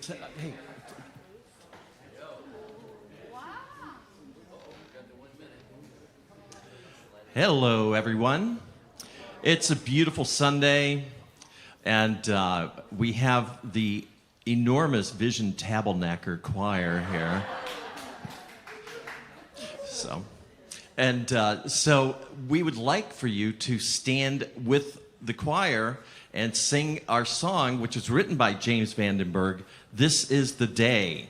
Hey. Hello, everyone. It's a beautiful Sunday, and we have the enormous Vision Tabernacle Choir here. So we would like for you to stand with the choir and sing our song, which is written by James Vandenberg, "This is the Day."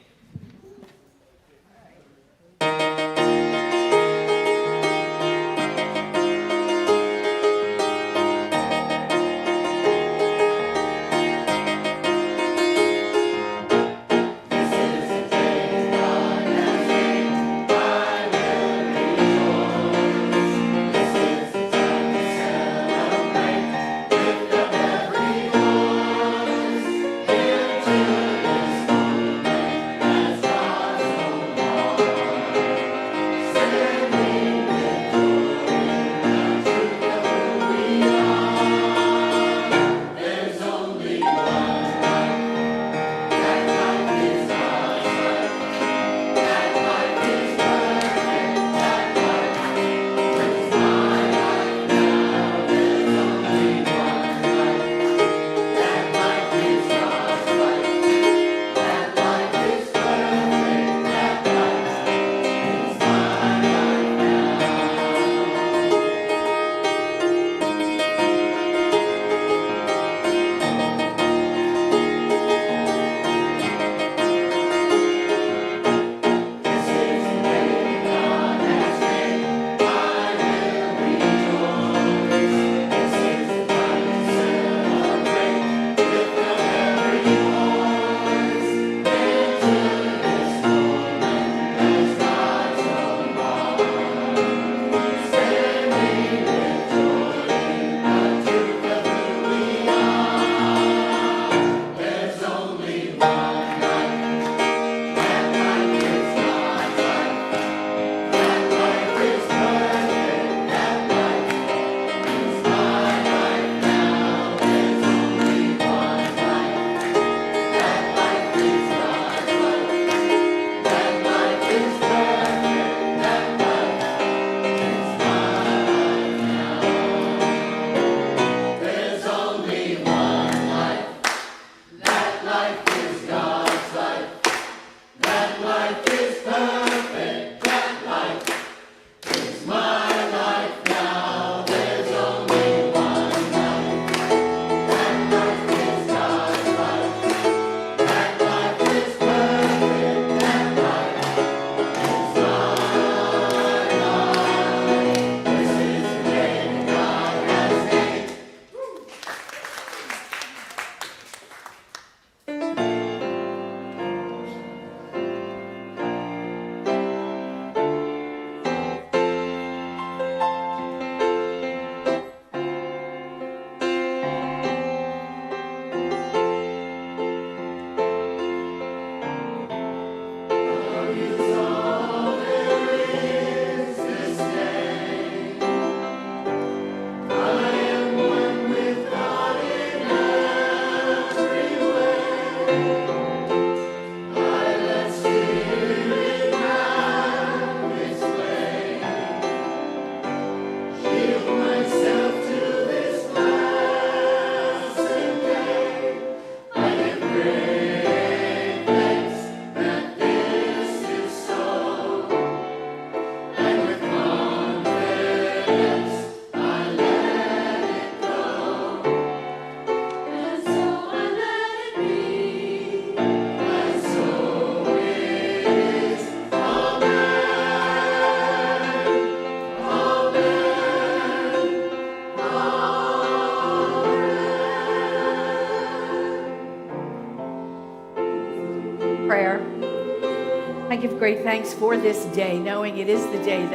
I give great thanks for this day, knowing it is the day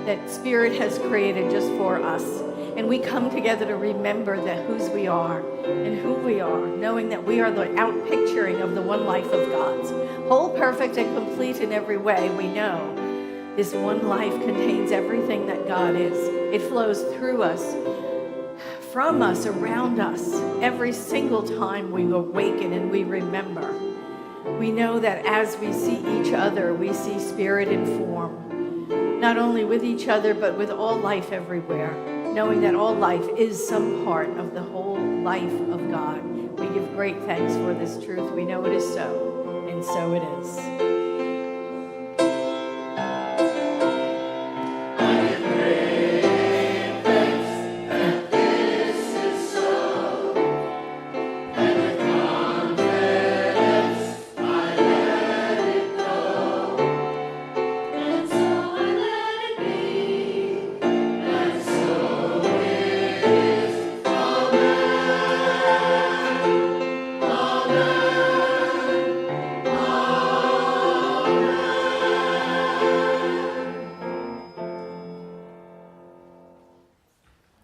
that Spirit has created just for us. And we come together to remember that whose we are and who we are, knowing that we are the outpicturing of the one life of God's. Whole, perfect, and complete in every way, we know this one life contains everything that God is. It flows through us, from us, around us, every single time we awaken and we remember. We know that as we see each other, we see spirit in form, not only with each other, but with all life everywhere, knowing that all life is some part of the whole life of God. We give great thanks for this truth. We know it is so, and so it is.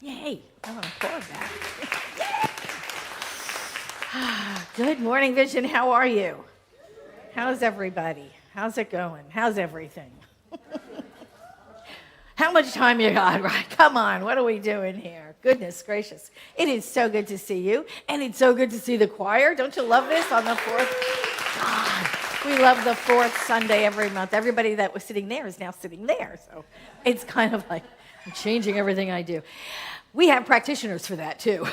Yay! I want to applaud that. Good morning, Vision. How are you? How's everybody? How's it going? How's everything? How much time you got? Right? Come on, what are we doing here? Goodness gracious. It is so good to see you, and it's so good to see the choir. Don't you love this on the 4th? God, we love the 4th Sunday every month. Everybody that was sitting there is now sitting there, so it's kind of like I'm changing everything I do. We have practitioners for that too.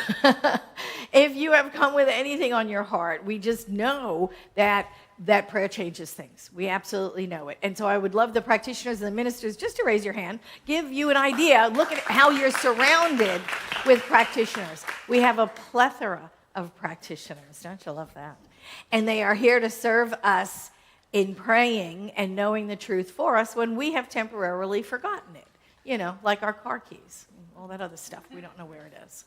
If you have come with anything on your heart, we just know that prayer changes things. We absolutely know it. And so I would love the practitioners and the ministers just to raise your hand, give you an idea, look at how you're surrounded with practitioners. We have a plethora of practitioners. Don't you love that? And they are here to serve us in praying and knowing the truth for us when we have temporarily forgotten it. You know, like our car keys, all that other stuff. We don't know where it is.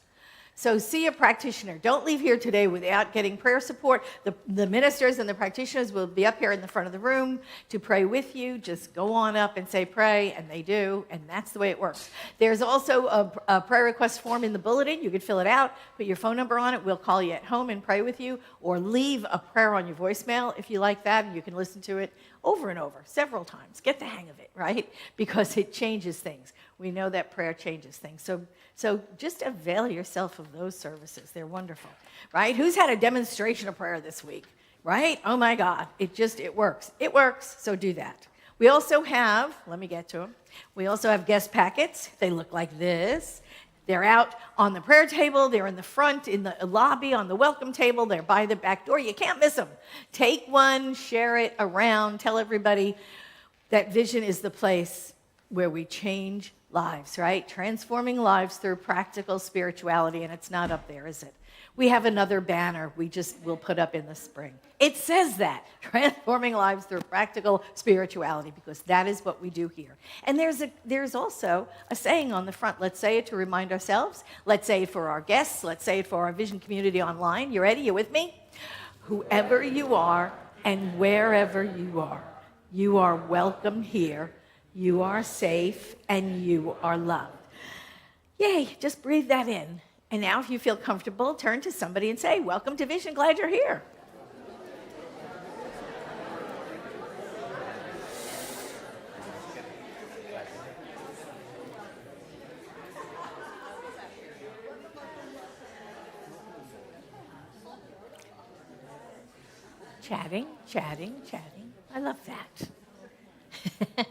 So see a practitioner. Don't leave here today without getting prayer support. The ministers and the practitioners will be up here in the front of the room to pray with you. Just go on up and say pray, and they do, and that's the way it works. There's also a prayer request form in the bulletin. You can fill it out, put your phone number on it. We'll call you at home and pray with you, or leave a prayer on your voicemail if you like that, and you can listen to it over and over, several times. Get the hang of it, right? Because it changes things. We know that prayer changes things. So just avail yourself of those services. They're wonderful, right? Who's had a demonstration of prayer this week, right? Oh my God, it works. It works, so do that. We also have, let me get to them. We also have guest packets. They look like this. They're out on the prayer table. They're in the front, in the lobby, on the welcome table. They're by the back door. You can't miss them. Take one, share it around. Tell everybody that Vision is the place where we change lives, right? Transforming lives through practical spirituality, and it's not up there, is it? We have another banner we'll put up in the spring. It says that, transforming lives through practical spirituality, because that is what we do here. And there's also a saying on the front. Let's say it to remind ourselves. Let's say it for our guests. Let's say it for our Vision community online. You ready? You with me? Whoever you are and wherever you are welcome here. You are safe, and you are loved. Yay, just breathe that in. And now if you feel comfortable, turn to somebody and say, welcome to Vision, glad you're here. Chatting. I love that.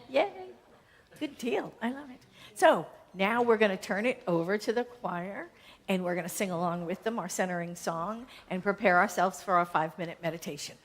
Yay. Good deal. I love it. So now we're going to turn it over to the choir, and we're going to sing along with them our centering song and prepare ourselves for our 5-minute meditation.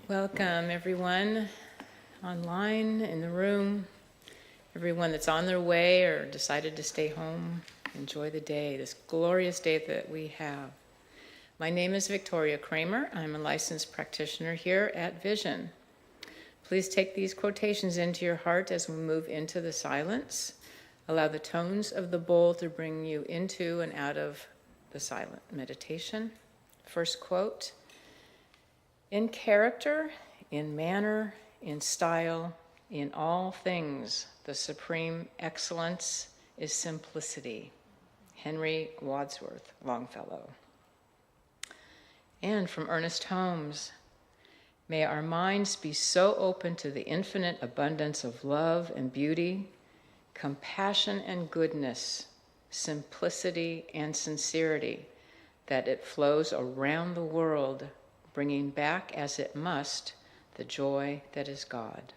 Welcome, everyone online, in the room, everyone that's on their way or decided to stay home. Enjoy the day, this glorious day that we have. My name is Victoria Kramer. I'm a licensed practitioner here at Vision. Please take these quotations into your heart as we move into the silence. Allow the tones of the bowl to bring you into and out of the silent meditation. First quote: in character, in manner, in style, in all things, the supreme excellence is simplicity. Henry Wadsworth Longfellow. And from Ernest Holmes: may our minds be so open to the infinite abundance of love and beauty, compassion and goodness, simplicity and sincerity, that it flows around the world, bringing back as it must the joy that is God.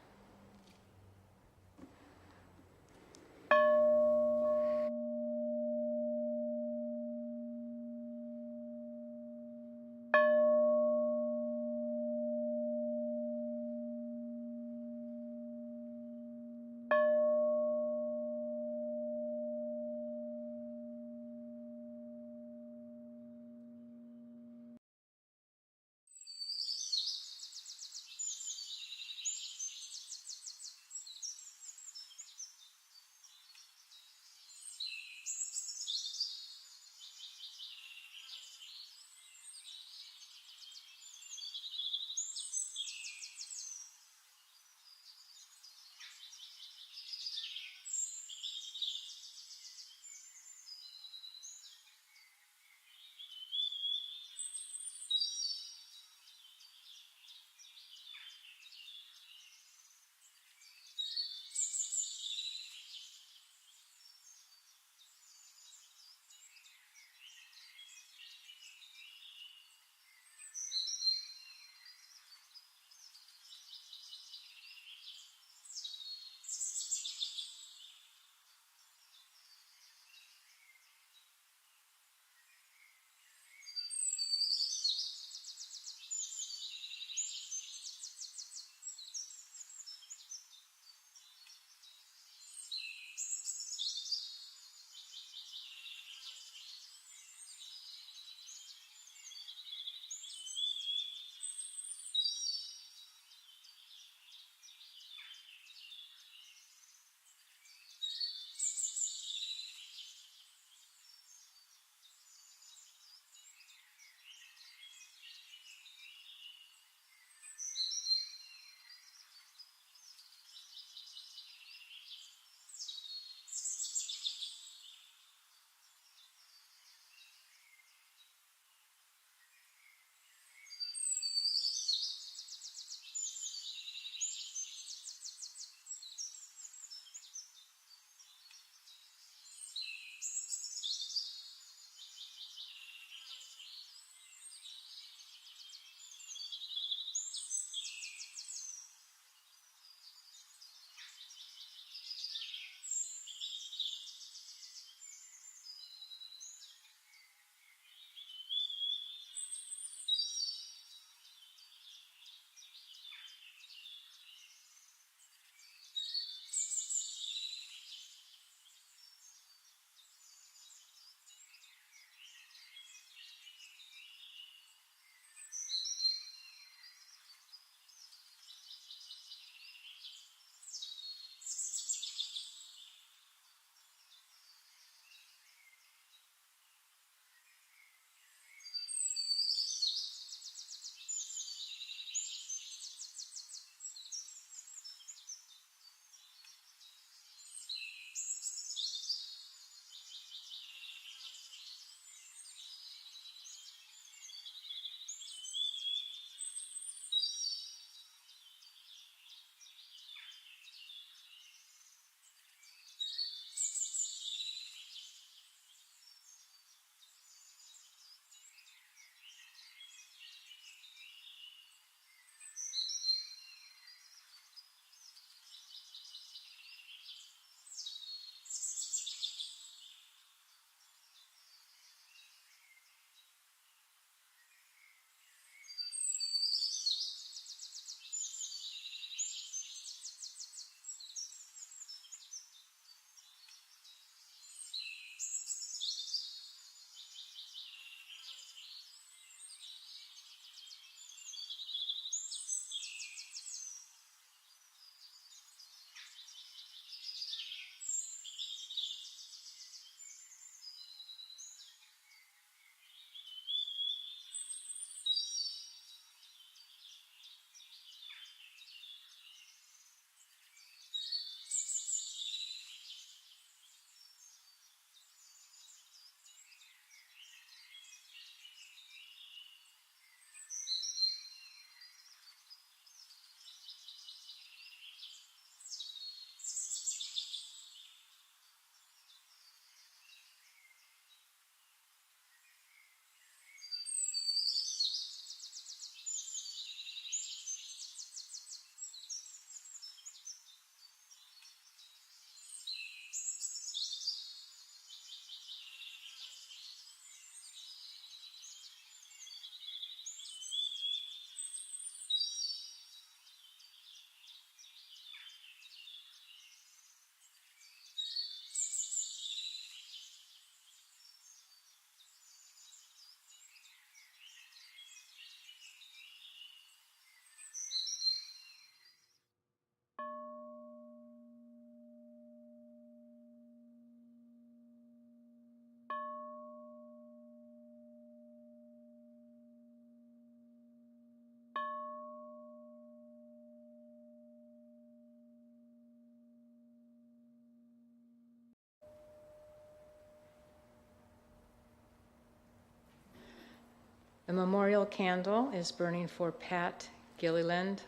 The memorial candle is burning for Pat Gilliland,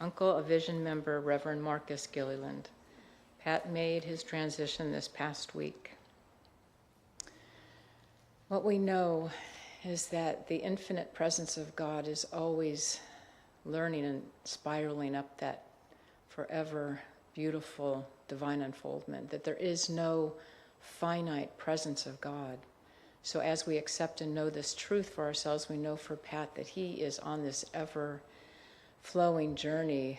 uncle of Vision member Reverend Marcus Gilliland. Pat made his transition this past week. What we know is that the infinite presence of God is always learning and spiraling up that forever beautiful divine unfoldment, that there is no finite presence of God. So as we accept and know this truth for ourselves, we know for Pat that he is on this ever-flowing journey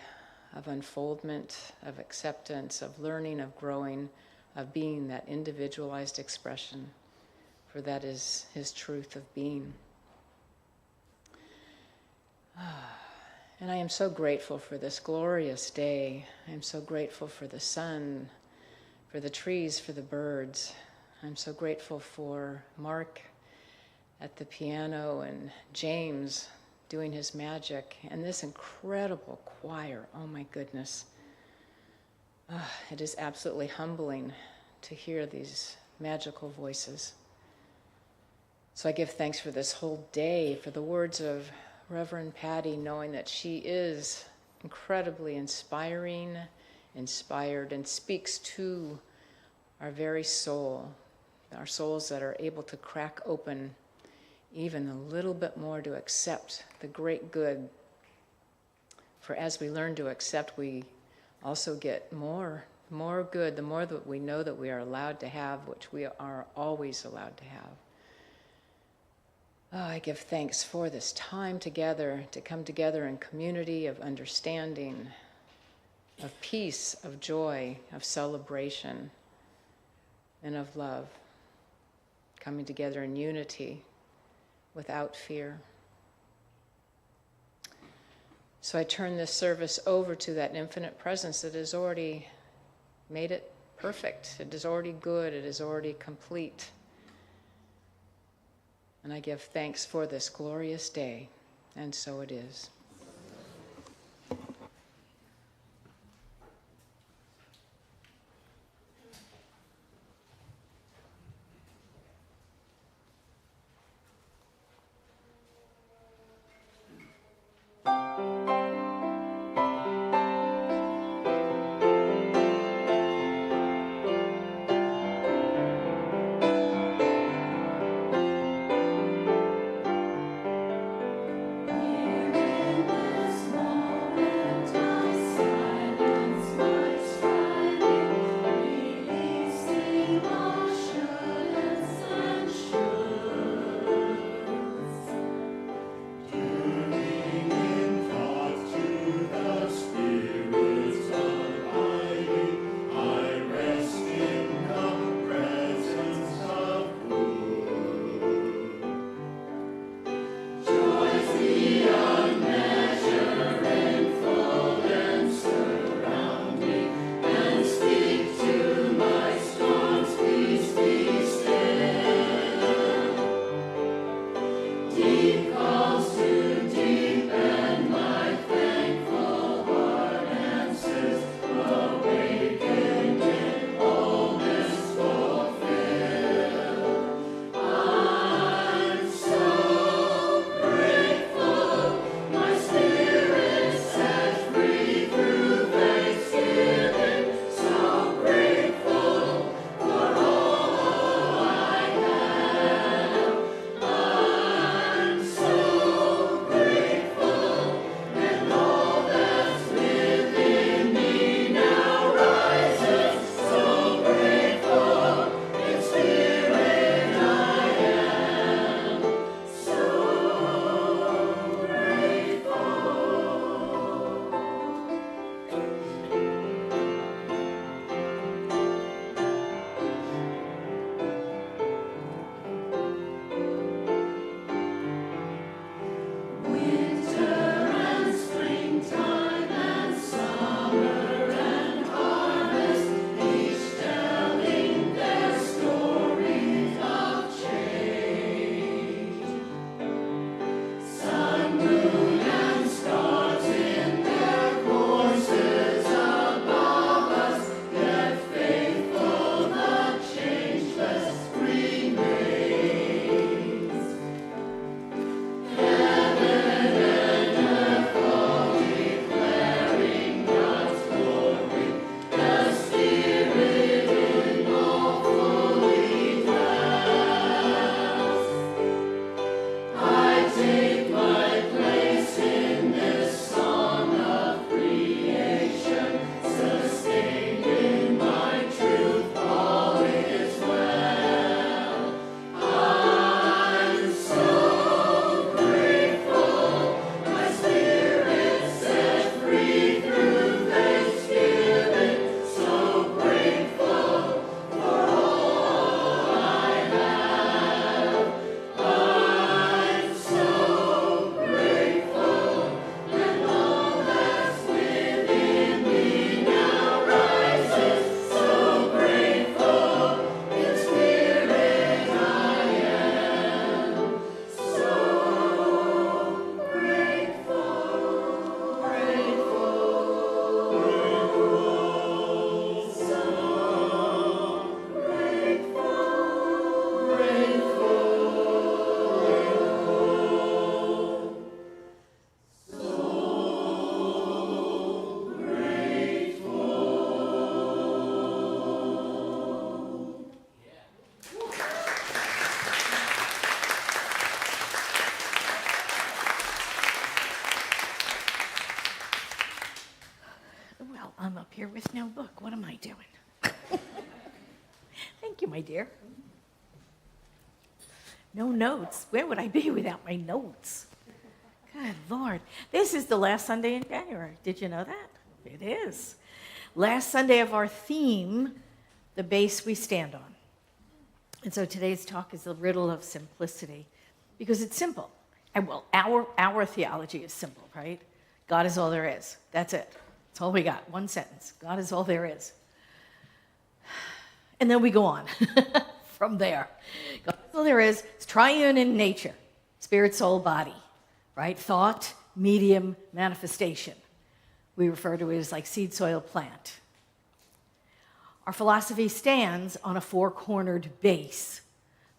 of unfoldment, of acceptance, of learning, of growing, of being that individualized expression, for that is his truth of being. And I am so grateful for this glorious day. I am so grateful for the sun, for the trees, for the birds. I'm so grateful for Mark at the piano and James doing his magic and this incredible choir. Oh my goodness. It is absolutely humbling to hear these magical voices. So I give thanks for this whole day, for the words of Reverend Patti, knowing that she is incredibly inspiring, inspired, and speaks to our very soul, our souls that are able to crack open even a little bit more to accept the great good. For as we learn to accept, we also get more good, the more that we know that we are allowed to have, which we are always allowed to have. Oh, I give thanks for this time together, to come together in community of understanding, of peace, of joy, of celebration, and of love. Coming together in unity, without fear. So I turn this service over to that infinite presence that has already made it perfect. It is already good. It is already complete. And I give thanks for this glorious day, and so it is. Here here with no book. What am I doing? Thank you, my dear. No notes. Where would I be without my notes? Good Lord. This is the last Sunday in January. Did you know that? It is. Last Sunday of our theme, the base we stand on. And so today's talk is the riddle of simplicity, because it's simple. And well, our theology is simple, right? God is all there is. That's it. That's all we got. One sentence. God is all there is. And then we go on from there. God is all there is. It's triune in nature. Spirit, soul, body. Right? Thought, medium, manifestation. We refer to it as like seed, soil, plant. Our philosophy stands on a four-cornered base.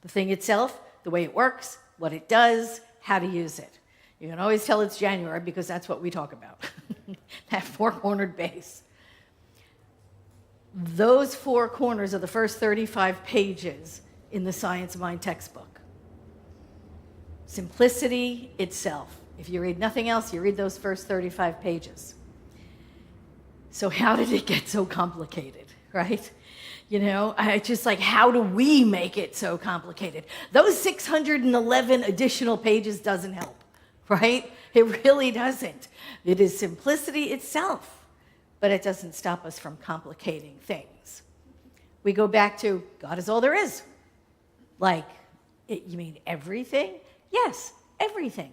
The thing itself, the way it works, what it does, how to use it. You can always tell it's January because that's what we talk about. That four-cornered base. Those four corners are the first 35 pages in the Science Mind textbook. Simplicity itself. If you read nothing else, you read those first 35 pages. So how did it get so complicated, right? You know, I just like, how do we make it so complicated? Those 611 additional pages doesn't help, right? It really doesn't. It is simplicity itself, but it doesn't stop us from complicating things. We go back to God is all there is. Like, you mean everything? Yes, everything.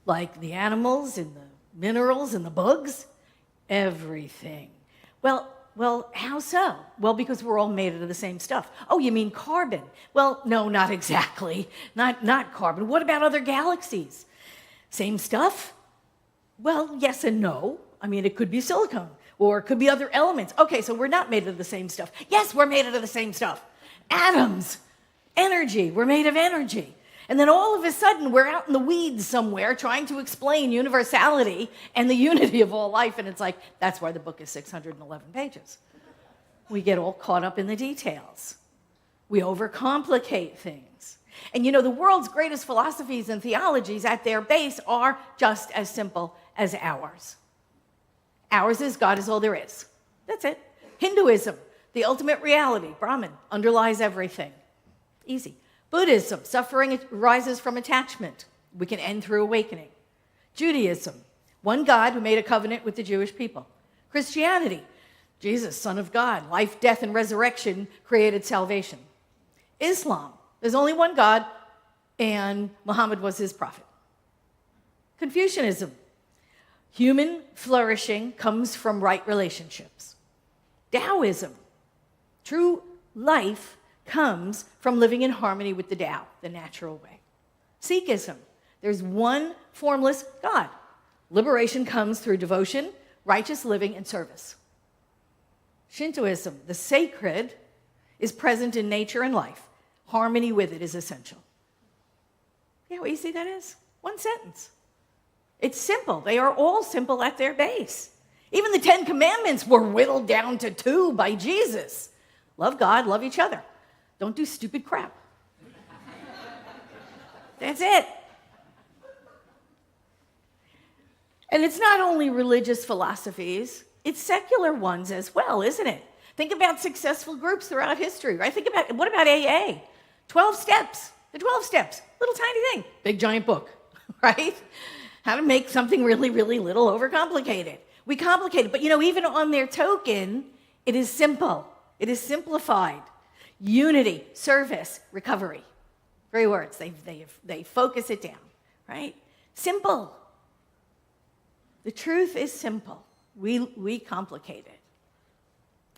Like the animals and the minerals and the bugs? Everything. Well, how so? Well, because we're all made out of the same stuff. Oh, you mean carbon? Well, no, not exactly. Not carbon. What about other galaxies? Same stuff? Well, yes and no. I mean, it could be silicone, or it could be other elements. Okay, so we're not made out of the same stuff. Yes, we're made out of the same stuff. Atoms, energy, we're made of energy. And then all of a sudden, we're out in the weeds somewhere trying to explain universality and the unity of all life. And it's like, that's why the book is 611 pages. We get all caught up in the details. We overcomplicate things. And you know, the world's greatest philosophies and theologies at their base are just as simple as ours. Ours is God is all there is. That's it. Hinduism, the ultimate reality, Brahman, underlies everything. Easy. Buddhism, suffering arises from attachment. We can end through awakening. Judaism, one God who made a covenant with the Jewish people. Christianity, Jesus, Son of God, life, death, and resurrection created salvation. Islam, there's only one God, and Muhammad was his prophet. Confucianism, human flourishing comes from right relationships. Taoism, true life comes from living in harmony with the Tao, the natural way. Sikhism, there's one formless God. Liberation comes through devotion, righteous living, and service. Shintoism, the sacred is present in nature and life. Harmony with it is essential. You know how easy that is? One sentence. It's simple. They are all simple at their base. Even the 10 Commandments were whittled down to 2 by Jesus. Love God, love each other. Don't do stupid crap. That's it. And it's not only religious philosophies, it's secular ones as well, isn't it? Think about successful groups throughout history, right? What about AA? 12 steps. The 12 steps. Little tiny thing. Big giant book, right? How to make something really, really little overcomplicated. We complicate it, but you know, even on their token, it is simple. It is simplified. Unity, service, recovery. 3 words. They focus it down, right? Simple. The truth is simple. We complicate it.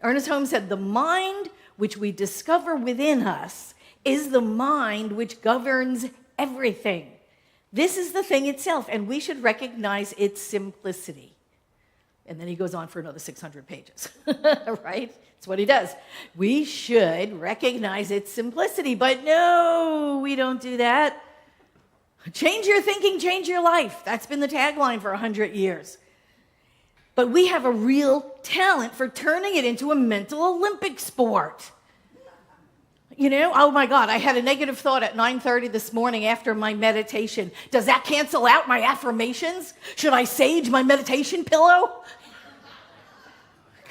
Ernest Holmes said, the mind which we discover within us is the mind which governs everything. This is the thing itself, and we should recognize its simplicity. And then he goes on for another 600 pages, right? That's what he does. We should recognize its simplicity, but no, we don't do that. Change your thinking, change your life. That's been the tagline for 100 years. But we have a real talent for turning it into a mental Olympic sport. You know, oh my God, I had a negative thought at 9:30 this morning after my meditation. Does that cancel out my affirmations? Should I sage my meditation pillow?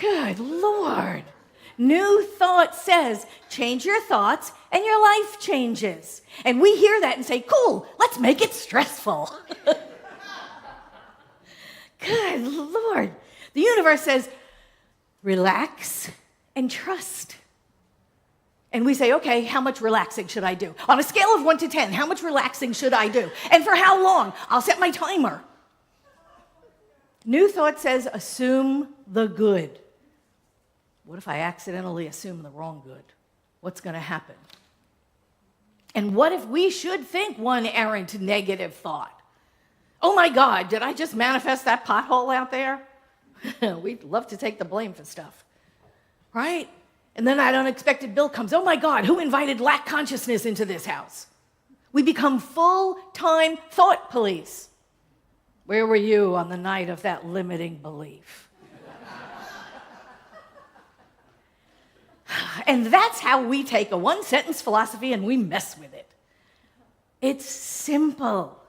Good Lord. New thought says, change your thoughts and your life changes. And we hear that and say, cool, let's make it stressful. Good Lord. The universe says, relax and trust. And we say, okay, how much relaxing should I do? On a scale of 1 to 10, how much relaxing should I do? And for how long? I'll set my timer. New thought says, assume the good. What if I accidentally assume the wrong good? What's going to happen? And what if we should think one errant negative thought? Oh my God, did I just manifest that pothole out there? We'd love to take the blame for stuff, right? And then that unexpected bill comes. Oh my God, who invited lack consciousness into this house? We become full-time thought police. Where were you on the night of that limiting belief? And that's how we take a one-sentence philosophy and we mess with it. It's simple.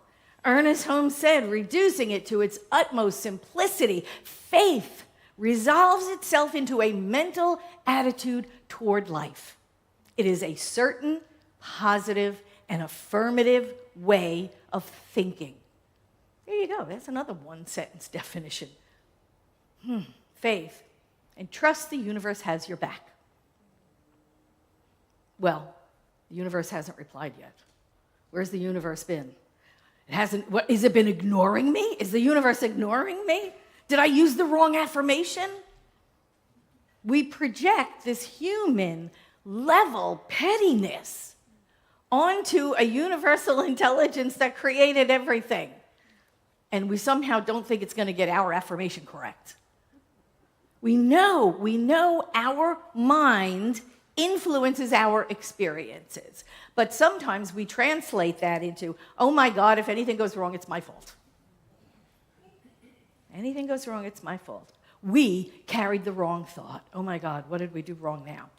Ernest Holmes said, reducing it to its utmost simplicity, faith resolves itself into a mental attitude toward life. It is a certain positive and affirmative way of thinking. There you go. That's another one-sentence definition. Faith and trust the universe has your back. Well, the universe hasn't replied yet. Where's the universe been? It hasn't. What, has it been ignoring me? Is the universe ignoring me? Did I use the wrong affirmation? We project this human level pettiness onto a universal intelligence that created everything. And we somehow don't think it's going to get our affirmation correct. We know our mind influences our experiences. But sometimes we translate that into, oh my God, if anything goes wrong, it's my fault. Anything goes wrong, it's my fault. We carried the wrong thought. Oh my God, what did we do wrong now?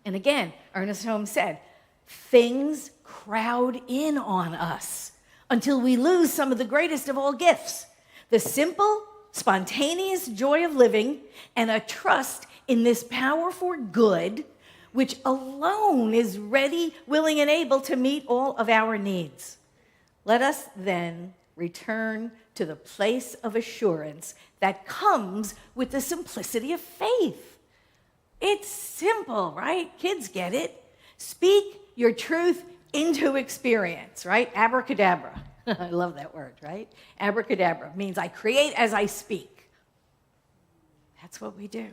And again, Ernest Holmes said, things crowd in on us until we lose some of the greatest of all gifts, the simple, spontaneous joy of living and a trust in this power for good, which alone is ready, willing, and able to meet all of our needs. Let us then return to the place of assurance that comes with the simplicity of faith. It's simple, right? Kids get it. Speak your truth into experience, right? Abracadabra. I love that word, right? Abracadabra means I create as I speak. That's what we do.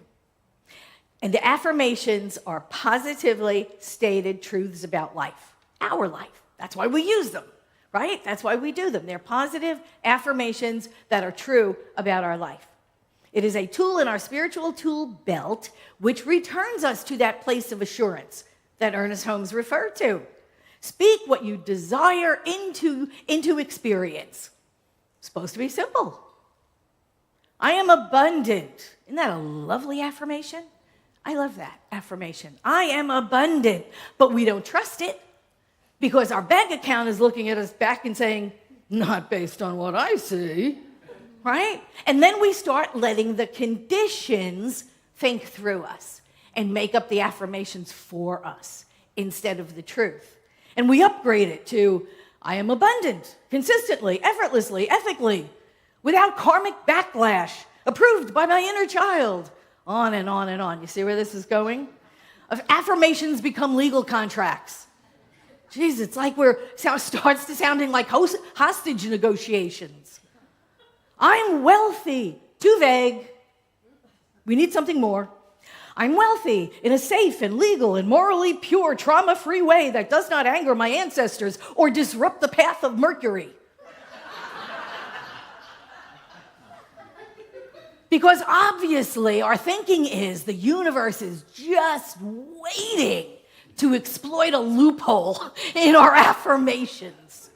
And the affirmations are positively stated truths about life, our life. That's why we use them, right? That's why we do them. They're positive affirmations that are true about our life. It is a tool in our spiritual tool belt which returns us to that place of assurance that Ernest Holmes referred to. Speak what you desire into experience. It's supposed to be simple. I am abundant. Isn't that a lovely affirmation? I love that affirmation. I am abundant, but we don't trust it because our bank account is looking at us back and saying, not based on what I see, right? And then we start letting the conditions think through us and make up the affirmations for us instead of the truth. And we upgrade it to, I am abundant, consistently, effortlessly, ethically, without karmic backlash, approved by my inner child. On and on and on. You see where this is going? Affirmations become legal contracts. Jeez, it's like starts to sounding like hostage negotiations. I'm wealthy. Too vague. We need something more. I'm wealthy in a safe and legal and morally pure, trauma-free way that does not anger my ancestors or disrupt the path of Mercury. Because obviously our thinking is the universe is just waiting to exploit a loophole in our affirmations.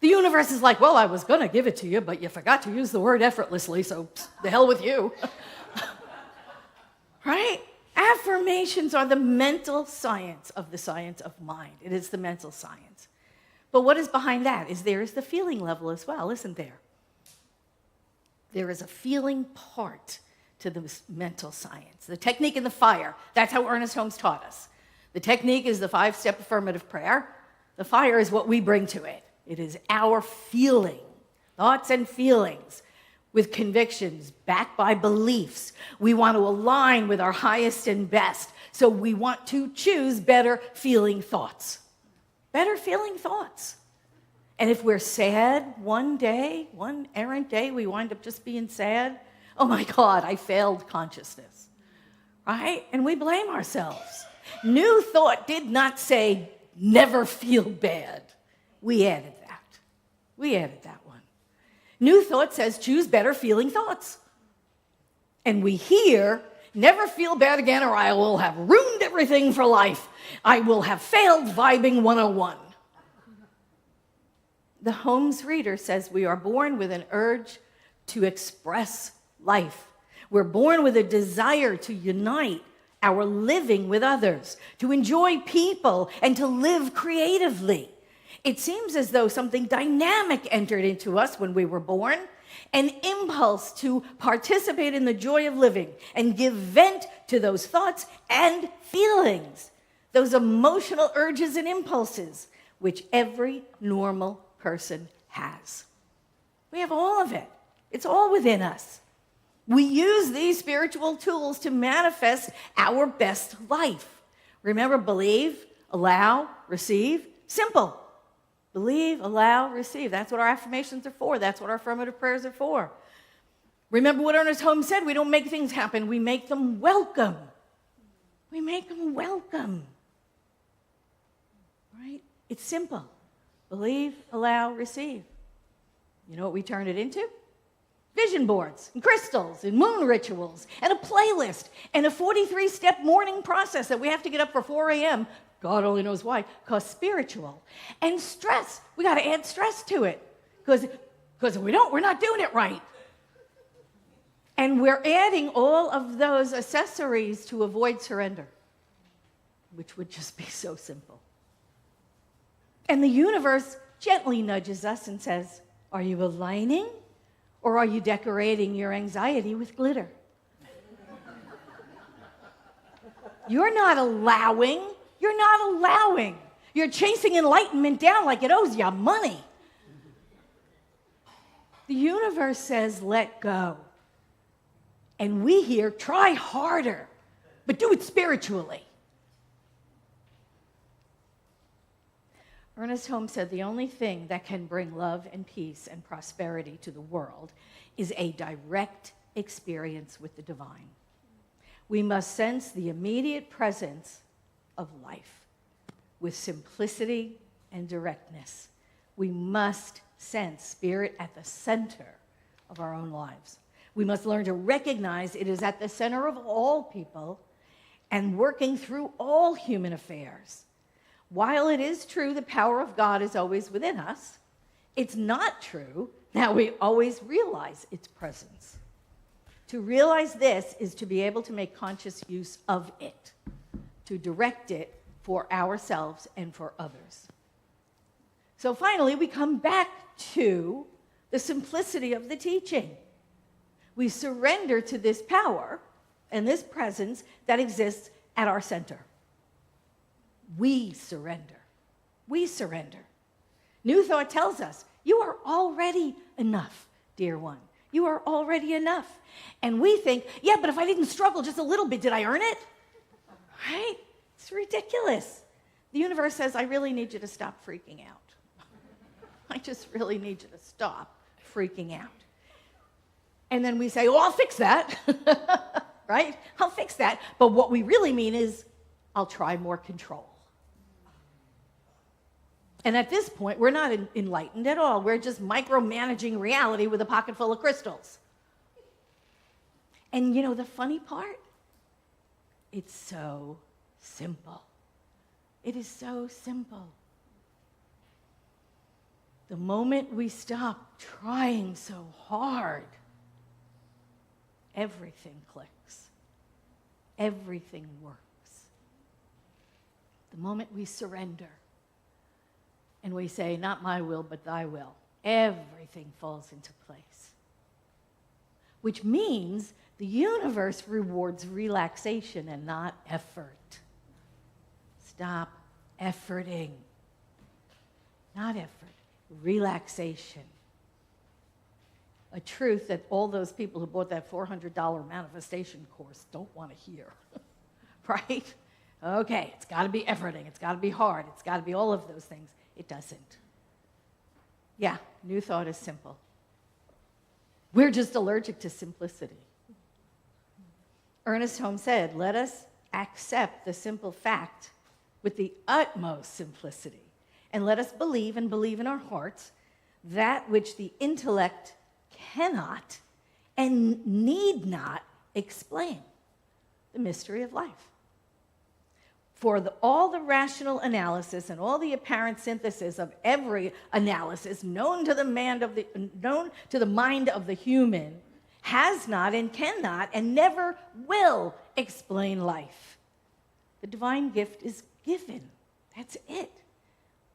The universe is like, well, I was going to give it to you, but you forgot to use the word effortlessly, so the hell with you. Right? Affirmations are the mental science of the science of mind. It is the mental science. But what is behind that? There is the feeling level as well, isn't there? There is a feeling part to the mental science. The technique and the fire, that's how Ernest Holmes taught us. The technique is the 5-step affirmative prayer. The fire is what we bring to it. It is our feeling, thoughts and feelings, with convictions backed by beliefs. We want to align with our highest and best. So we want to choose better feeling thoughts. Better feeling thoughts. And if we're sad one day, one errant day, we wind up just being sad. Oh my God, I failed consciousness. Right? And we blame ourselves. New Thought did not say, never feel bad. We added that. We added that one. New Thought says, choose better feeling thoughts. And we hear, never feel bad again or I will have ruined everything for life. I will have failed vibing 101. The Holmes reader says we are born with an urge to express life. We're born with a desire to unite our living with others, to enjoy people, and to live creatively. It seems as though something dynamic entered into us when we were born, an impulse to participate in the joy of living and give vent to those thoughts and feelings, those emotional urges and impulses, which every normal person has. We have all of it. It's all within us. We use these spiritual tools to manifest our best life. Remember, believe, allow, receive. Simple. Believe, allow, receive. That's what our affirmations are for. That's what our affirmative prayers are for. Remember what Ernest Holmes said, we don't make things happen, we make them welcome. We make them welcome. Right? It's simple. Believe, allow, receive. You know what we turn it into? Vision boards, and crystals, and moon rituals, and a playlist, and a 43-step morning process that we have to get up for 4 a.m., God only knows why, because spiritual. And stress, we got to add stress to it, because if we don't, we're not doing it right. And we're adding all of those accessories to avoid surrender, which would just be so simple. And the universe gently nudges us and says, are you aligning or are you decorating your anxiety with glitter? You're not allowing. You're not allowing. You're chasing enlightenment down like it owes you money. The universe says, let go. And we hear, try harder, but do it spiritually. Ernest Holmes said the only thing that can bring love and peace and prosperity to the world is a direct experience with the divine. We must sense the immediate presence of life with simplicity and directness. We must sense spirit at the center of our own lives. We must learn to recognize it is at the center of all people and working through all human affairs. While it is true the power of God is always within us, it's not true that we always realize its presence. To realize this is to be able to make conscious use of it, to direct it for ourselves and for others. So finally, we come back to the simplicity of the teaching. We surrender to this power and this presence that exists at our center. We surrender. We surrender. New Thought tells us, you are already enough, dear one. You are already enough. And we think, yeah, but if I didn't struggle just a little bit, did I earn it? Right? It's ridiculous. The universe says, I really need you to stop freaking out. I just really need you to stop freaking out. And then we say, oh, I'll fix that. Right? I'll fix that. But what we really mean is, I'll try more control. And at this point, we're not enlightened at all. We're just micromanaging reality with a pocket full of crystals. And you know the funny part? It's so simple. It is so simple. The moment we stop trying so hard, everything clicks. Everything works. The moment we surrender and we say, not my will, but thy will, everything falls into place. Which means The universe rewards relaxation and not effort. Stop efforting. Not effort, relaxation. A truth that all those people who bought that $400 manifestation course don't want to hear, right? Okay, it's got to be efforting, it's got to be hard, it's got to be all of those things. It doesn't. Yeah, new thought is simple. We're just allergic to simplicity. Ernest Holmes said, let us accept the simple fact with the utmost simplicity, and let us believe and believe in our hearts that which the intellect cannot and need not explain, the mystery of life. For all the rational analysis and all the apparent synthesis of every analysis known to the mind of the human has not and cannot and never will explain life. The divine gift is given. That's it.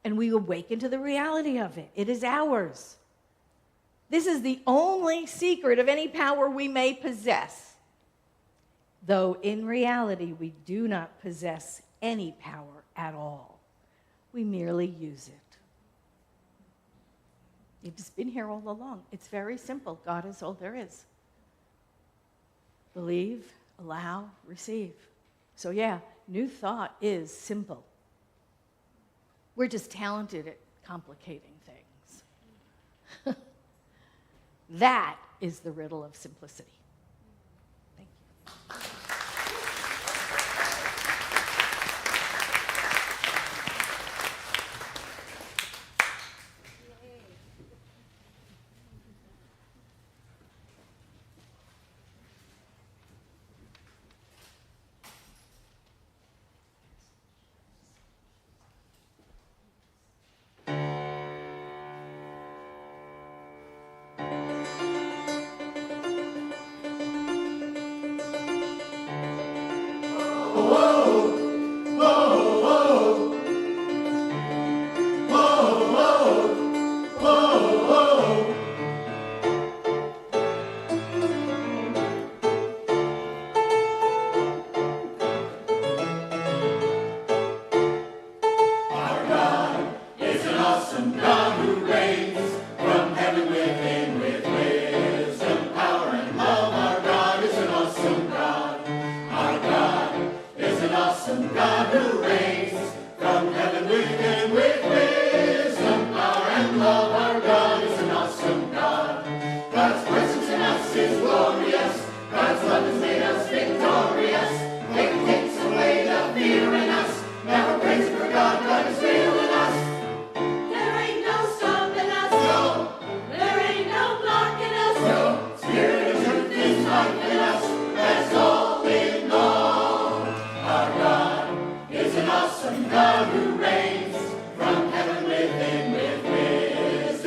And we awaken to the reality of it. It is ours. This is the only secret of any power we may possess, though in reality we do not possess any power at all. We merely use it. It's been here all along. It's very simple. God is all there is. Believe, allow, receive. So yeah, new thought is simple. We're just talented at complicating things. That is the riddle of simplicity. Thank you. God who reigns from heaven within with wisdom.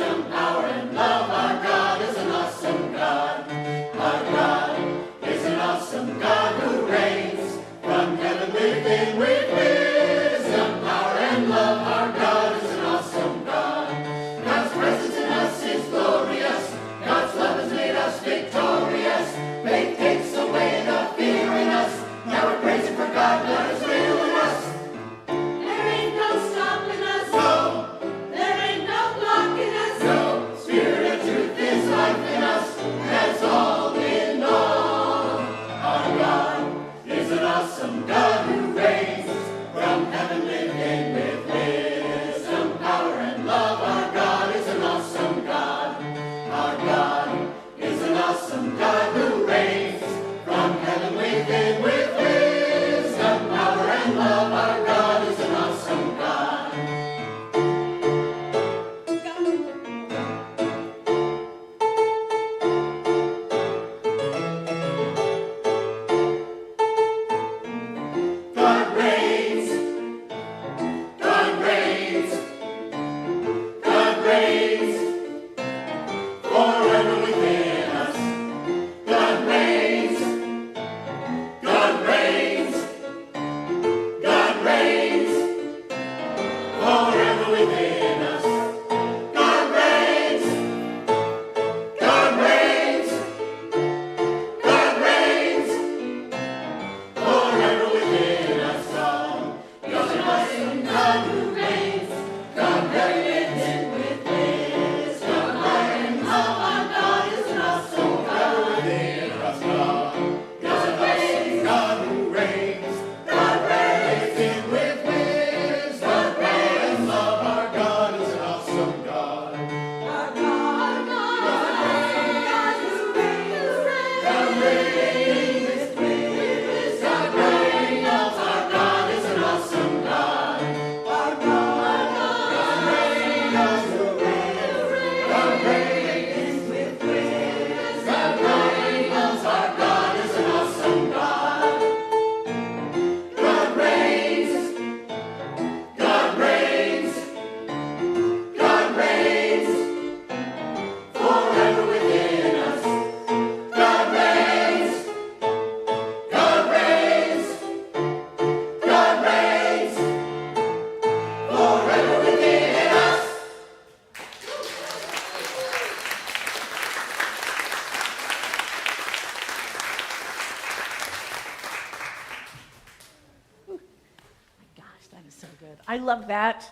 I love that.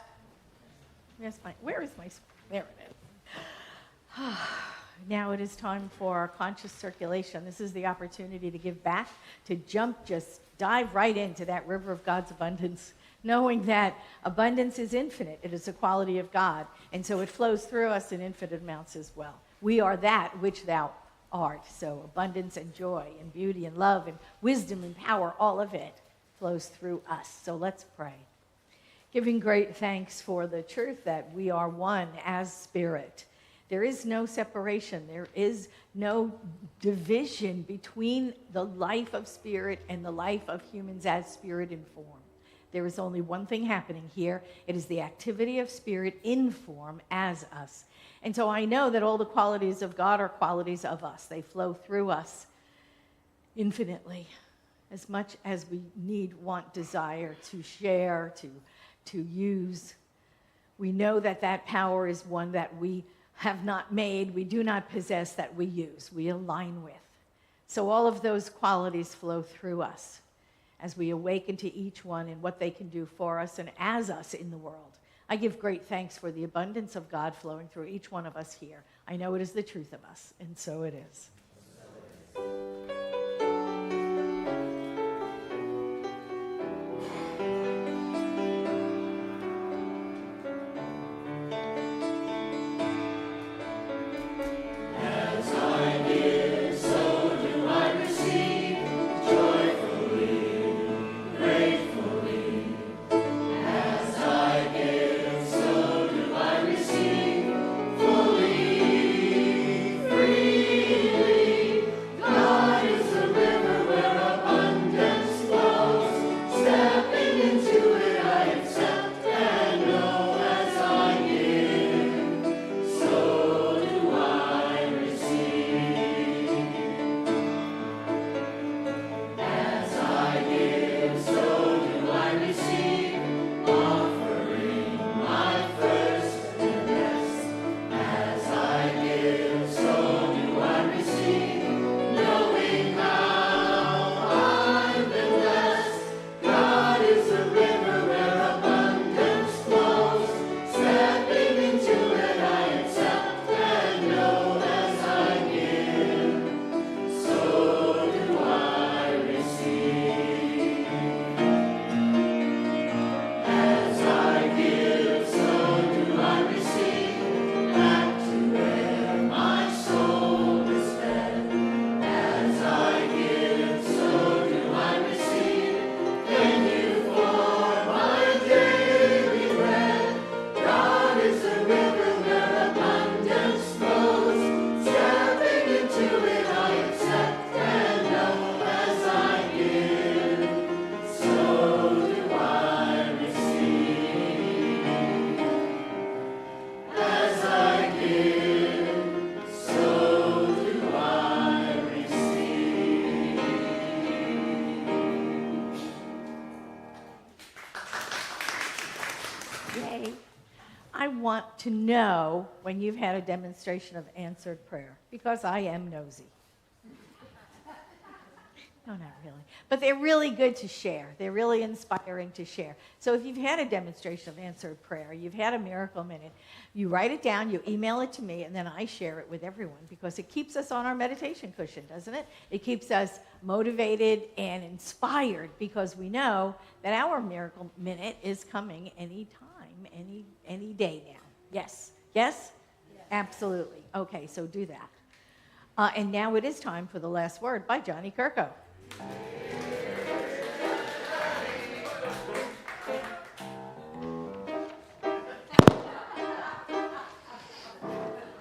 Where is my, there it is. Now it is time for our conscious circulation. This is the opportunity to give back, to just dive right into that river of God's abundance, knowing that abundance is infinite. It is a quality of God, and so it flows through us in infinite amounts as well. We are that which thou art. So abundance and joy and beauty and love and wisdom and power, all of it flows through us. So let's pray. Giving great thanks for the truth that we are one as spirit. There is no separation. There is no division between the life of spirit and the life of humans as spirit in form. There is only one thing happening here. It is the activity of spirit in form as us. And so I know that all the qualities of God are qualities of us. They flow through us infinitely, as much as we need, want, desire to share, to use. We know that that power is one that we have not made, we do not possess, that we use, we align with. So all of those qualities flow through us as we awaken to each one and what they can do for us and as us in the world. I give great thanks for the abundance of God flowing through each one of us here. I know it is the truth of us, and so it is. I want to know when you've had a demonstration of answered prayer, because I am nosy. No, not really. But they're really good to share. They're really inspiring to share. So if you've had a demonstration of answered prayer, you've had a miracle minute, you write it down, you email it to me, and then I share it with everyone, because it keeps us on our meditation cushion, doesn't it? It keeps us motivated and inspired, because we know that our miracle minute is coming any time, any day now. Yes? Yes? Absolutely. Okay, so do that. And now it is time for the last word by Johnny Kirko.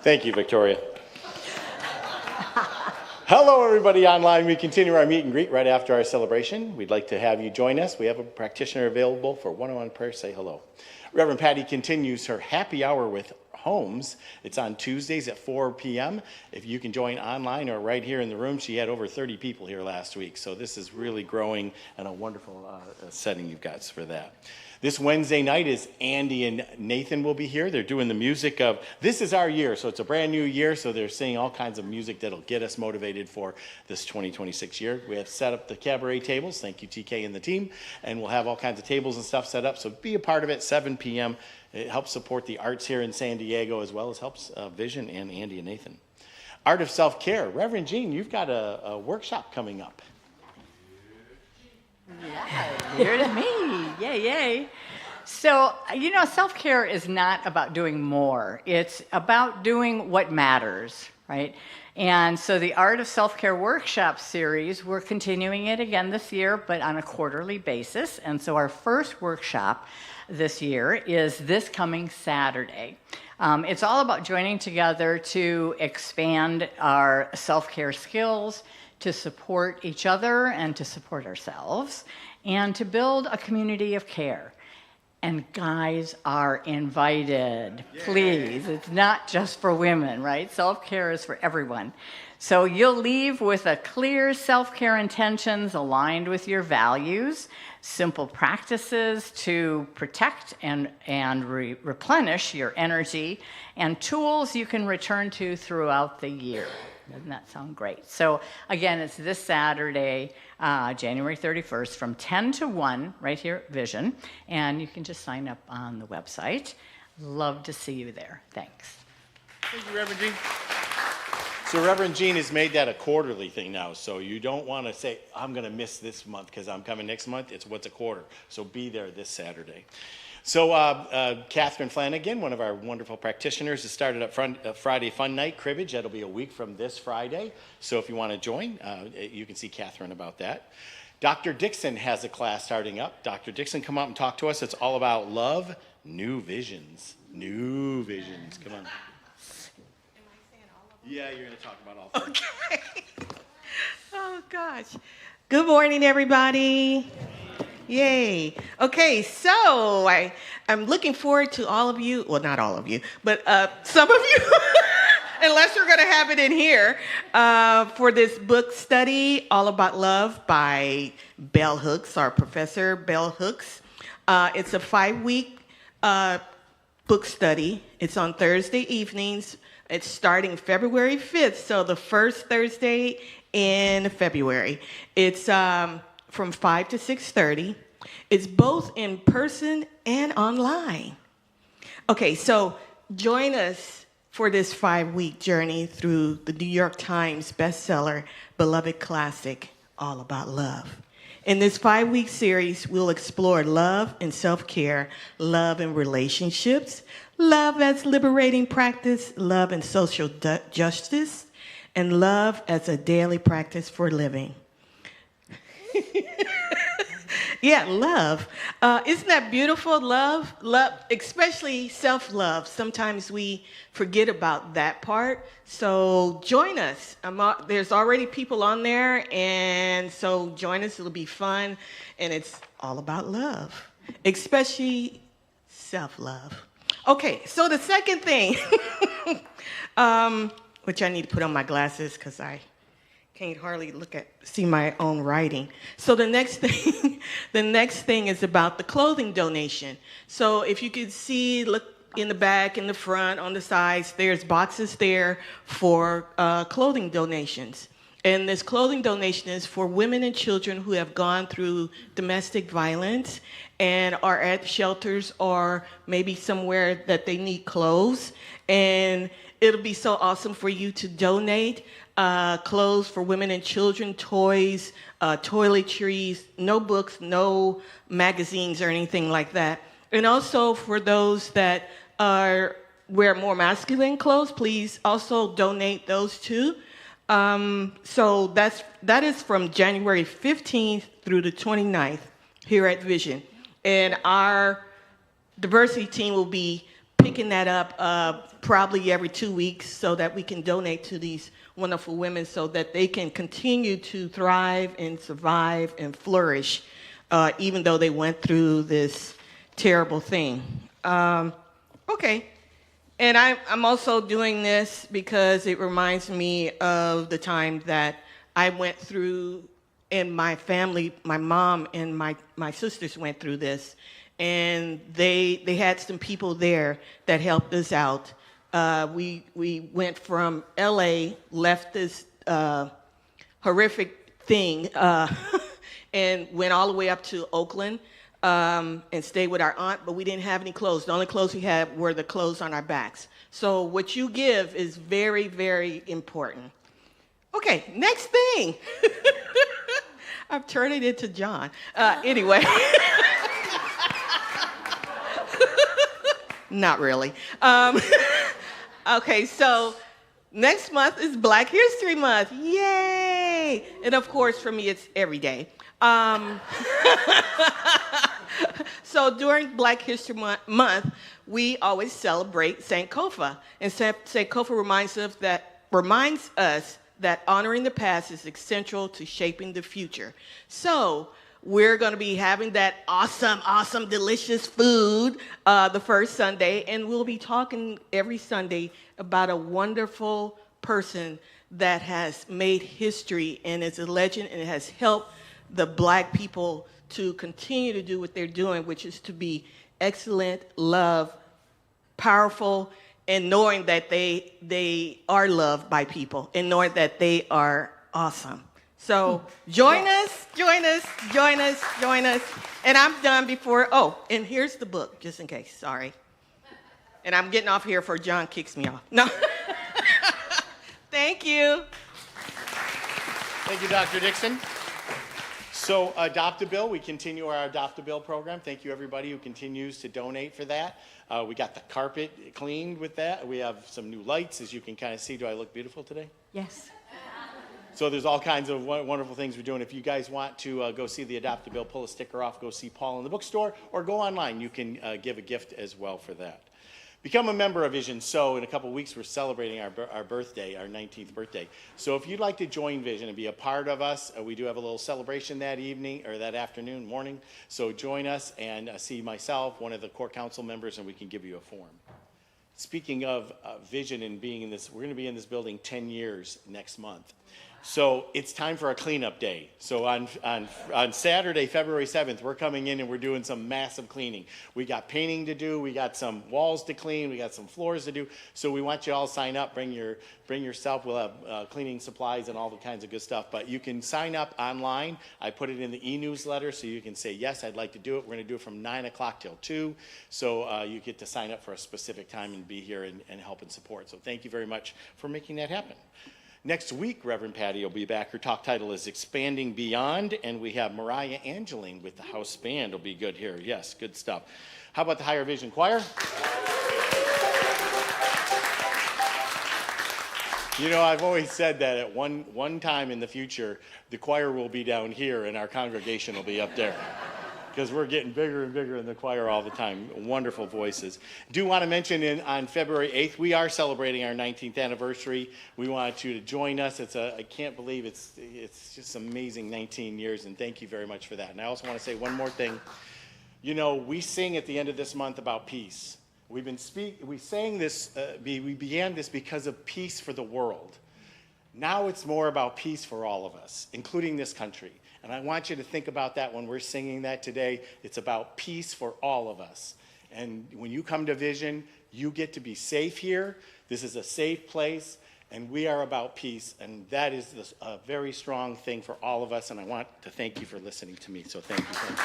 Thank you, Victoria. Hello, everybody online. We continue our meet and greet right after our celebration. We'd like to have you join us. We have a practitioner available for one-on-one prayer. Say hello. Reverend Patti continues her happy hour with homes. It's on Tuesdays at 4 p.m. If you can join online or right here in the room, she had over 30 people here last week. So this is really growing and a wonderful setting you've got for that. This Wednesday night is Andy and Nathan will be here. They're doing the music of This Is Our Year. So it's a brand new year. So they're singing all kinds of music that'll get us motivated for this 2026 year. We have set up the cabaret tables. Thank you, TK and the team. And we'll have all kinds of tables and stuff set up. So be a part of it, 7 p.m. It helps support the arts here in San Diego as well as helps Vision and Andy and Nathan. Art of Self-Care. Reverend Jean, you've got a workshop coming up. Yeah, dear to me. Yay, yay. So, self-care is not about doing more. It's about doing what matters, right? And so the Art of Self-Care workshop series, we're continuing it again this year, but on a quarterly basis. And so our first workshop this year is this coming Saturday. It's all about joining together to expand our self-care skills, to support each other and to support ourselves, and to build a community of care. And guys are invited, please. It's not just for women, right? Self-care is for everyone. So you'll leave with a clear self-care intentions aligned with your values, simple practices to protect and replenish your energy, and tools you can return to throughout the year. Doesn't that sound great? So again, it's this Saturday, January 31st from 10 to 1 right here at Vision. And you can just sign up on the website. Love to see you there. Thanks. Thank you, Reverend Jean. So Reverend Jean has made that a quarterly thing now. So you don't want to say, I'm going to miss this month because I'm coming next month. It's what's a quarter. So be there this Saturday. So Catherine Flanagan, one of our wonderful practitioners, has started up Friday Fun Night Cribbage. That'll be a week from this Friday. So if you want to join, you can see Catherine about that. Dr. Dixon has a class starting up. Dr. Dixon, come out and talk to us. It's all about love, new visions. New visions. Come on. Am I saying all of them? Yeah, you're going to talk about all of them. Okay. Oh, gosh. Good morning, everybody. Yay. Okay, so I'm looking forward to all of you, well, not all of you, but some of you, unless you're going to have it in here, for this book study, All About Love by Bell Hooks, our Professor Bell Hooks. It's a 5-week book study. It's on Thursday evenings. It's starting February 5th, so the first Thursday in February. It's from 5 to 6:30. It's both in person and online. Okay, so join us for this 5-week journey through the New York Times bestseller, beloved classic, All About Love. In this 5-week series, we'll explore love and self-care, love and relationships, love as liberating practice, love and social justice, and love as a daily practice for living. Yeah, love. Isn't that beautiful? Love, especially self-love. Sometimes we forget about that part. So join us. There's already people on there, and so join us. It'll be fun, and it's all about love, especially self-love. Okay, so the second thing, which I need to put on my glasses because I can't hardly see my own writing. So the next thing is about the clothing donation. So if you could see, look in the back, in the front, on the sides, there's boxes there for clothing donations. And this clothing donation is for women and children who have gone through domestic violence and are at shelters or maybe somewhere that they need clothes. And it'll be so awesome for you to donate clothes for women and children, toys, toiletries, no books, no magazines or anything like that. And also for those that wear more masculine clothes, please also donate those too. So that is from January 15th through the 29th here at Vision. And our diversity team will be picking that up probably every 2 weeks so that we can donate to these wonderful women so that they can continue to thrive and survive and flourish even though they went through this terrible thing. Okay. And I'm also doing this because it reminds me of the time that I went through in my family. My mom and my sisters went through this. and they had some people there that helped us out. We went from LA, left this horrific thing, and went all the way up to Oakland, and stayed with our aunt, but we didn't have any clothes. The only clothes we had were the clothes on our backs. So what you give is very, very important. Okay, next thing. I'm turning it to John. Anyway. Not really. Okay, so next month is Black History Month. Yay! And of course, for me, it's every day. So during Black History Month, we always celebrate St. Kofa. And St. Kofa reminds us that honoring the past is essential to shaping the future. So we're going to be having that awesome, delicious food the first Sunday, and we'll be talking every Sunday about a wonderful person that has made history and is a legend and has helped the Black people to continue to do what they're doing, which is to be excellent, love, powerful, and knowing that they are loved by people and knowing that they are awesome. So join us. And I'm done before, and here's the book, just in case, sorry. And I'm getting off here before John kicks me off. No. Thank you. Thank you, Dr. Dixon. So Adopt-A-Bill, we continue our Adopt-A-Bill program. Thank you, everybody who continues to donate for that. We got the carpet cleaned with that. We have some new lights, as you can kind of see. Do I look beautiful today? Yes. So there's all kinds of wonderful things we're doing. If you guys want to go see the Adopt-A-Bill, pull a sticker off, go see Paul in the bookstore, or go online. You can give a gift as well for that. Become a member of Vision. So in a couple of weeks, we're celebrating our birthday, our 19th birthday. So if you'd like to join Vision and be a part of us, we do have a little celebration that evening, or that afternoon, morning. So join us and see myself, one of the core council members, and we can give you a form. Speaking of Vision and being in this, we're going to be in this building 10 years next month. So it's time for a cleanup day. So on Saturday, February 7th, we're coming in and we're doing some massive cleaning. We got painting to do, we got some walls to clean, we got some floors to do. So we want you all to sign up, bring yourself. We'll have cleaning supplies and all the kinds of good stuff. But you can sign up online. I put it in the e-newsletter so you can say, yes, I'd like to do it. We're going to do it from 9 o'clock till 2. So you get to sign up for a specific time and be here and help and support. So thank you very much for making that happen. Next week, Reverend Patti will be back. Her talk title is Expanding Beyond, and we have Mariah Angeline with the house band. Will be good here. Yes, good stuff. How about the Higher Vision Choir? You know, I've always said that at one time in the future, the choir will be down here and our congregation will be up there. Because we're getting bigger and bigger in the choir all the time. Wonderful voices. Do want to mention on February 8th, we are celebrating our 19th anniversary. We want you to join us. I can't believe it's just amazing 19 years, and thank you very much for that. And I also want to say one more thing. You know, we sing at the end of this month about peace. We began this because of peace for the world. Now it's more about peace for all of us, including this country. And I want you to think about that when we're singing that today. It's about peace for all of us. And when you come to Vision, you get to be safe here. This is a safe place, and we are about peace. And that is a very strong thing for all of us. And I want to thank you for listening to me. So thank you very much.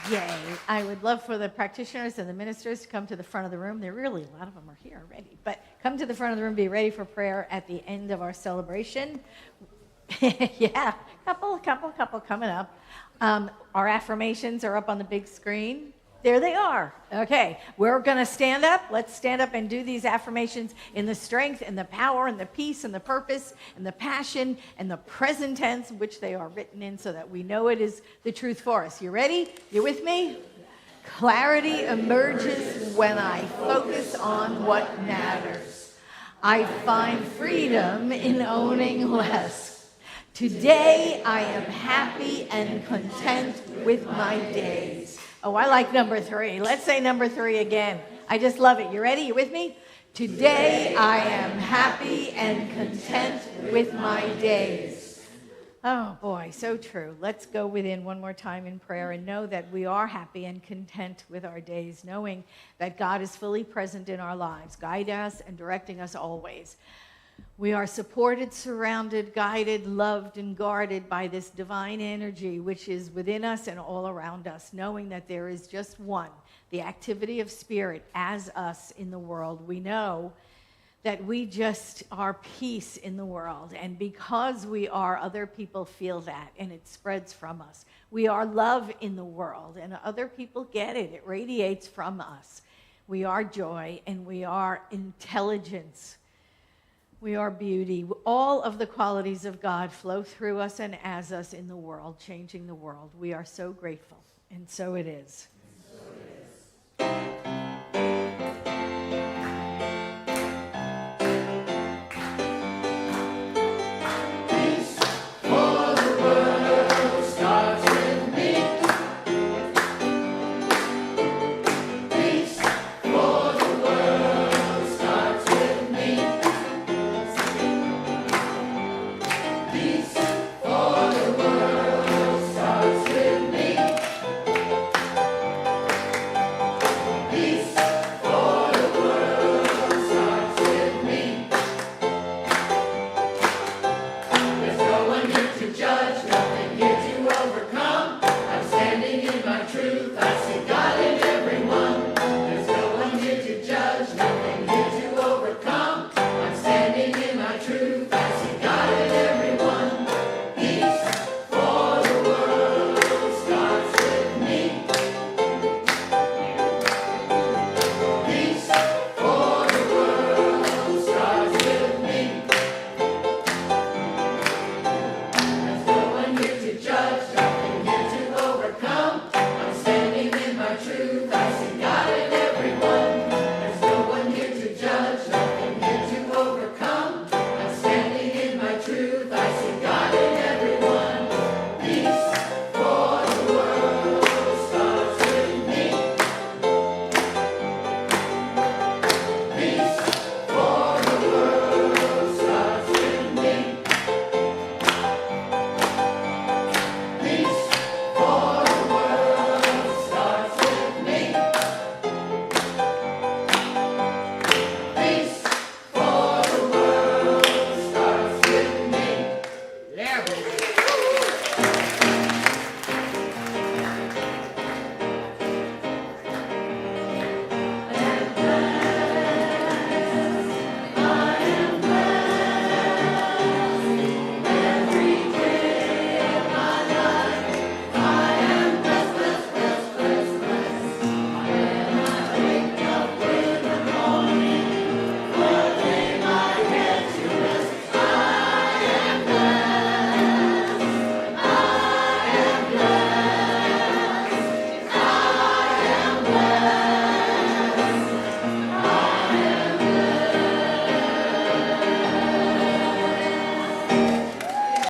Yay. I would love for the practitioners and the ministers to come to the front of the room. A lot of them are here already, but come to the front of the room, be ready for prayer at the end of our celebration. Yeah, couple coming up. Our affirmations are up on the big screen. There they are. Okay, we're going to stand up. Let's stand up and do these affirmations in the strength and the power and the peace and the purpose and the passion and the present tense, which they are written in, so that we know it is the truth for us. You ready? You with me? Clarity emerges when I focus on what matters. I find freedom in owning less. Today I am happy and content with my days. Oh, I like number 3. Let's say number 3 again. I just love it. You ready? You with me? Today I am happy and content with my days. Oh boy, so true. Let's go within one more time in prayer and know that we are happy and content with our days, knowing that God is fully present in our lives, guiding us and directing us always. We are supported, surrounded, guided, loved, and guarded by this divine energy which is within us and all around us, knowing that there is just one, the activity of Spirit as us in the world. We know that we just are peace in the world. And because we are, other people feel that, and it spreads from us. We are love in the world, and other people get it. It radiates from us. We are joy, and we are intelligence. We are beauty. All of the qualities of God flow through us and as us in the world, changing the world. We are so grateful, and so it is. And so it is.